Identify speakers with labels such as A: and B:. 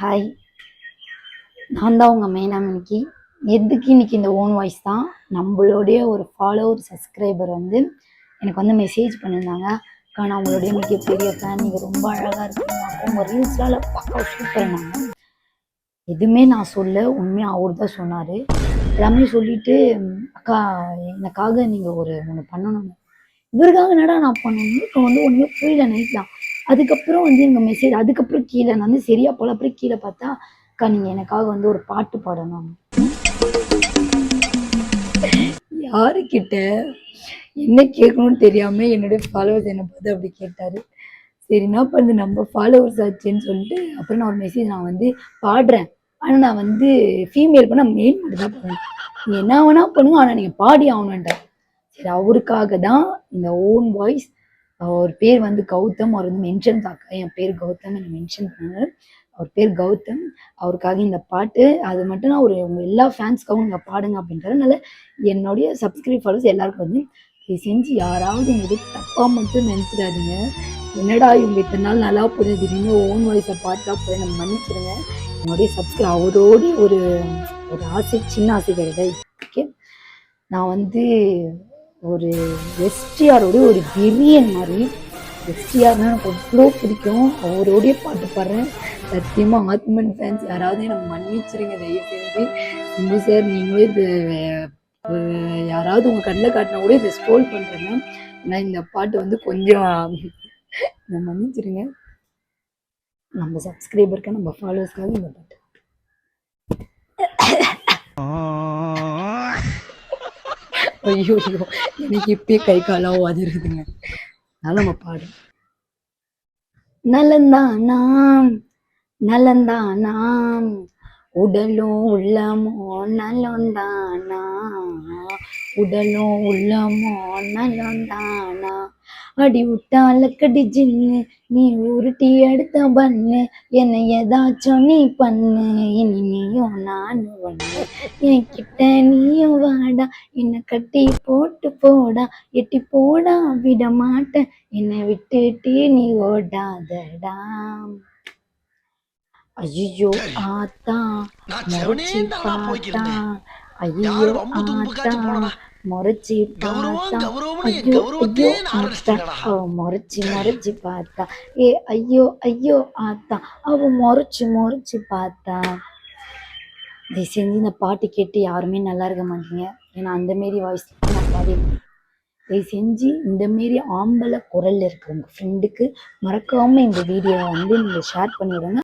A: Hi, நான் தான் உங்கள் மெயினாக இன்னைக்கு இன்னைக்கு இந்த ஓன் வாய்ஸ் தான். நம்மளுடைய ஒரு ஃபாலோவர் சப்ஸ்கிரைபர் வந்து எனக்கு வந்து மெசேஜ் பண்ணியிருந்தாங்க. அக்கா, நான் உங்களுடைய மிகப்பெரிய ஃபேன், நீங்கள் ரொம்ப அழகாக இருக்கீங்க, அப்போ உங்கள் ரீல்ஸ்லாம் பக்கா சூப்பர்னாங்க. எதுவுமே நான் சொல்ல, உண்மையாக அவர் தான் சொன்னார். எல்லாமே சொல்லிட்டு, அக்கா எனக்காக நீங்கள் ஒன்று பண்ணணுங்க. இவருக்காக என்னடா நான் பண்ணணும், இப்போ வந்து ஒன்றுமே புரியல நைட்லாம். அதுக்கப்புறம் வந்து எங்கள் மெசேஜ் அதுக்கப்புறம் கீழே நான் வந்து சரியா போல அப்புறம் கீழே பார்த்தா, அக்கா நீங்கள் எனக்காக வந்து ஒரு பாட்டு பாடணும். யாருக்கிட்ட என்ன கேட்கணும்னு தெரியாம என்னுடைய ஃபாலோவர்ஸ் என்னை பார்த்து அப்படி கேட்டாரு. சரி என்ன பண்ணுது, நம்ம ஃபாலோவர்ஸ் ஆச்சுன்னு சொல்லிட்டு அப்புறம் நான் ஒரு மெசேஜ் நான் வந்து பாடுறேன், ஆனால் நான் வந்து ஃபீமேல் பண்ண மெயில் மட்டும் தான் பண்ணுவேன், நீ என்ன வேணா பண்ணுவோம், ஆனால் நீங்கள் பாடி ஆகணுன்ட்டார். சரி, அவருக்காக தான் இந்த ஓன் வாய்ஸ். அவர் பேர் வந்து கௌதம். அவர் வந்து மென்ஷன் தாக்கா என் பேர் கௌதம் என்னை மென்ஷன் பண்ணாரு. அவர் பேர் கௌதம். அவருக்காக இந்த பாட்டு அது மட்டும் நான் உங்க எல்லா ஃபேன்ஸ்க்காகவும் நீங்கள் பாடுங்க அப்படின்றாரு. அதனால என்னுடைய சப்ஸ்கிரைப் ஃபாலோவர்ஸ் எல்லாருக்கும் வந்து செஞ்சு யாராவது எது தப்பாக மட்டும் நினச்சிடாதீங்க. என்னடா இவங்க இத்தனை நாள் நல்லா போகுது, திடீர்னு ஓன் வாய்ஸை பார்த்தா போய் நம்ம மன்னிச்சிருங்க. என்னுடைய சப்ஸ்கிரைப் அவரோடைய ஒரு ஒரு ஆசை, சின்ன ஆசை கிடையாது. ஓகே, நான் வந்து ஒரு எஸ்டிஆரோட ஒரு பிரியன் மாதிரி. எஸ்டிஆர்னா எனக்கு அவ்வளோ பிடிக்கும். அவரோடைய பாட்டு பாடுறேன். சத்தியமாக ஆத்மன் ஃபேன்ஸ் யாராவது எனக்கு மன்னிச்சிருங்க தயவு செஞ்சு. சிம்பு சார், நீங்களே இது யாராவது உங்கள் கண்ணில் காட்டினா கூட இதை ஸ்க்ரோல் பண்ணுறேங்க. ஏன்னா இந்த பாட்டு வந்து கொஞ்சம் மன்னிச்சிருங்க. நம்ம சப்ஸ்கிரைபருக்கு, நம்ம ஃபாலோவர்ஸ்க்காக இந்த பாட்டு. ஐயோ எனக்கு இப்பயே கை காலம் அதிருக்குதுங்க. அதனால நம்ம பாடும். நலந்தானாம் நலந்தானாம் உடலும் உள்ளமோ நலந்தானா, உடலும் உள்ளமோ நலந்தானா, அடி விட்டால கடி ஜின்னு நீ உருட்டி எடுத்த பண்ணு, என்னை ஏதாச்சும் நீ பண்ணு, இனி நீயும் நானும் ஒண்ணு, என் கிட்ட நீயும் வாடா, என்னை கட்டி போட்டு போடா, எட்டி போடா விட மாட்டேன், என்னை விட்டுட்டு நீ ஓடாதடா. ஐயோ ஆத்தா முறைச்சி பார்த்தா, ஐயோ ஆத்தா முறைச்சி பார்த்தா, ஐயோ ஐயோ ஆத்தா அவ முறைச்சி பார்த்தா, ஏ ஐயோ ஐயோ ஆத்தா அவ முறைச்சி பார்த்தா. இதை செஞ்சு இந்த பாட்டு கேட்டு யாருமே நல்லா இருக்க மாட்டீங்க. ஏன்னா அந்த மாரி வாய்ஸ் நான் பாடியிருக்கேன். இதை செஞ்சு இந்த மாரி ஆம்பளை குரல் இருக்கிற உங்கள் ஃப்ரெண்டுக்கு மறக்காமல் இந்த வீடியோவை வந்து நீங்கள் ஷேர் பண்ணிவிடுங்க.